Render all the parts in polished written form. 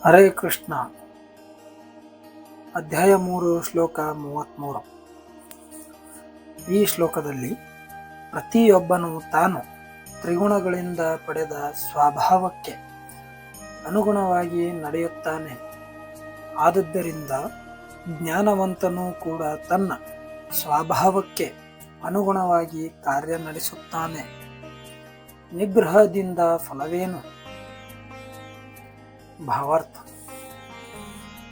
ಹರೇ ಕೃಷ್ಣ. ಅಧ್ಯಾಯ 3 ಶ್ಲೋಕ 33. ಈ ಶ್ಲೋಕದಲ್ಲಿ ಪ್ರತಿಯೊಬ್ಬನು ತಾನು ತ್ರಿಗುಣಗಳಿಂದ ಪಡೆದ ಸ್ವಭಾವಕ್ಕೆ ಅನುಗುಣವಾಗಿ ನಡೆಯುತ್ತಾನೆ. ಆದುದರಿಂದ ಜ್ಞಾನವಂತನೂ ಕೂಡ ತನ್ನ ಸ್ವಭಾವಕ್ಕೆ ಅನುಗುಣವಾಗಿ ಕಾರ್ಯ ನಡೆಸುತ್ತಾನೆ. ನಿಗ್ರಹದಿಂದ ಫಲವೇನು? ಭಾವಾರ್ಥ: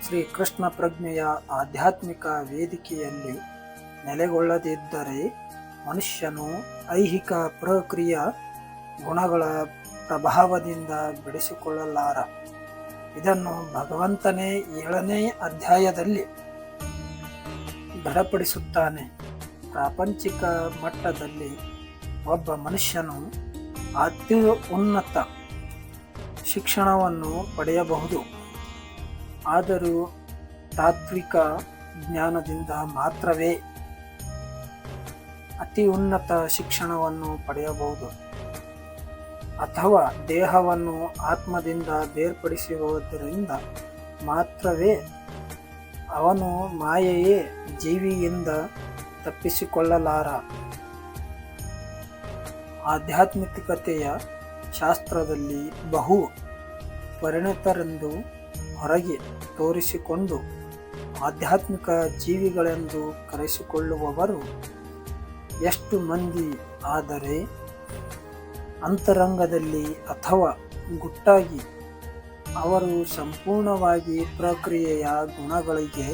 ಶ್ರೀ ಕೃಷ್ಣ ಪ್ರಜ್ಞೆಯ ಆಧ್ಯಾತ್ಮಿಕ ವೇದಿಕೆಯಲ್ಲಿ ನೆಲೆಗೊಳ್ಳದಿದ್ದರೆ ಮನುಷ್ಯನು ಐಹಿಕ ಪ್ರಕ್ರಿಯೆಯ ಗುಣಗಳ ಪ್ರಭಾವದಿಂದ ಬಿಡಿಸಿಕೊಳ್ಳಲಾರ. ಇದನ್ನು ಭಗವಂತನೇ 7ನೇ ಅಧ್ಯಾಯದಲ್ಲಿ ದೃಢಪಡಿಸುತ್ತಾನೆ. ಪ್ರಾಪಂಚಿಕ ಮಟ್ಟದಲ್ಲಿ ಒಬ್ಬ ಮನುಷ್ಯನು ಅತ್ಯುನ್ನತ ಶಿಕ್ಷಣವನ್ನು ಪಡೆಯಬಹುದು. ಆದರೂ ತಾತ್ವಿಕ ಜ್ಞಾನದಿಂದ ಮಾತ್ರವೇ ಅತಿ ಉನ್ನತ ಶಿಕ್ಷಣವನ್ನು ಪಡೆಯಬಹುದು. ಅಥವಾ ದೇಹವನ್ನು ಆತ್ಮದಿಂದ ಬೇರ್ಪಡಿಸುವುದರಿಂದ ಮಾತ್ರವೇ ಅವನು ಮಾಯೆಯೇ ಜೀವಿಯಿಂದ ತಪ್ಪಿಸಿಕೊಳ್ಳಲಾರ. ಆಧ್ಯಾತ್ಮಿಕತೆಯ ಶಾಸ್ತ್ರದಲ್ಲಿ ಬಹು ಪರಿಣಿತರೆಂದು ಹೊರಗೆ ತೋರಿಸಿಕೊಂಡು ಆಧ್ಯಾತ್ಮಿಕ ಜೀವಿಗಳೆಂದು ಕರೆಸಿಕೊಳ್ಳುವವರು ಎಷ್ಟು ಮಂದಿ? ಆದರೆ ಅಂತರಂಗದಲ್ಲಿ ಅಥವಾ ಗುಟ್ಟಾಗಿ ಅವರು ಸಂಪೂರ್ಣವಾಗಿ ಪ್ರಕ್ರಿಯೆಯ ಗುಣಗಳಿಗೆ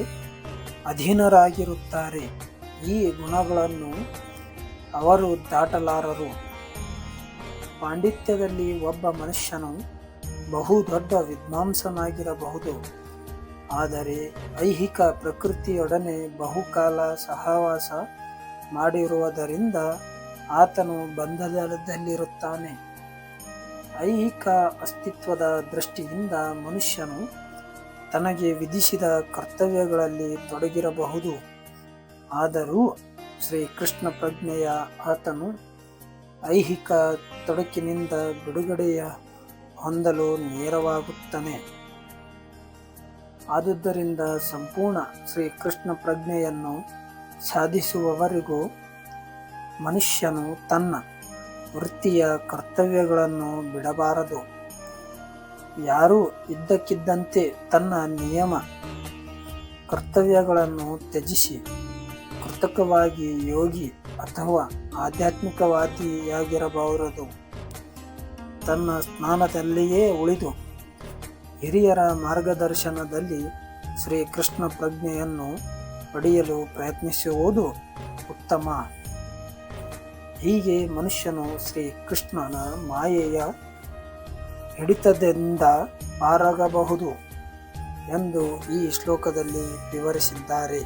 ಅಧೀನರಾಗಿರುತ್ತಾರೆ. ಈ ಗುಣಗಳನ್ನು ಅವರು ದಾಟಲಾರರು. ಪಾಂಡಿತ್ಯದಲ್ಲಿ ಒಬ್ಬ ಮನುಷ್ಯನು ಬಹು ದೊಡ್ಡ ವಿದ್ವಾಂಸನಾಗಿರಬಹುದು. ಆದರೆ ಐಹಿಕ ಪ್ರಕೃತಿಯೊಡನೆ ಬಹುಕಾಲ ಸಹವಾಸ ಮಾಡಿರುವುದರಿಂದ ಆತನು ಬಂಧನದಲ್ಲಿರುತ್ತಾನೆ. ಐಹಿಕ ಅಸ್ತಿತ್ವದ ದೃಷ್ಟಿಯಿಂದ ಮನುಷ್ಯನು ತನಗೆ ವಿಧಿಸಿದ ಕರ್ತವ್ಯಗಳಲ್ಲಿ ತೊಡಗಿರಬಹುದು. ಆದರೂ ಶ್ರೀಕೃಷ್ಣ ಪ್ರಜ್ಞೆಯ ಆತನು ಐಹಿಕ ತೊಡಕಿನಿಂದ ಬಿಡುಗಡೆಯ ಹೊಂದಲು ನೇರವಾಗುತ್ತಾನೆ. ಆದುದರಿಂದ ಸಂಪೂರ್ಣ ಶ್ರೀಕೃಷ್ಣ ಪ್ರಜ್ಞೆಯನ್ನು ಸಾಧಿಸುವವರೆಗೂ ಮನುಷ್ಯನು ತನ್ನ ವೃತ್ತಿಯ ಕರ್ತವ್ಯಗಳನ್ನು ಬಿಡಬಾರದು. ಯಾರೂ ಇದ್ದಕ್ಕಿದ್ದಂತೆ ತನ್ನ ನಿಯಮ ಕರ್ತವ್ಯಗಳನ್ನು ತ್ಯಜಿಸಿ ಕೃತಕವಾಗಿ ಯೋಗಿ ಅಥವಾ ಆಧ್ಯಾತ್ಮಿಕವಾದಿಯಾಗಿರಬಾರದು. ತನ್ನ ಸ್ಥಾನದಲ್ಲಿಯೇ ಉಳಿದು ಹಿರಿಯರ ಮಾರ್ಗದರ್ಶನದಲ್ಲಿ ಶ್ರೀಕೃಷ್ಣ ಪ್ರಜ್ಞೆಯನ್ನು ಪಡೆಯಲು ಪ್ರಯತ್ನಿಸುವುದು ಉತ್ತಮ. ಹೀಗೆ ಮನುಷ್ಯನು ಶ್ರೀಕೃಷ್ಣನ ಮಾಯೆಯ ಹಿಡಿತದಿಂದ ಪಾರಾಗಬಹುದು ಎಂದು ಈ ಶ್ಲೋಕದಲ್ಲಿ ವಿವರಿಸಿದ್ದಾರೆ.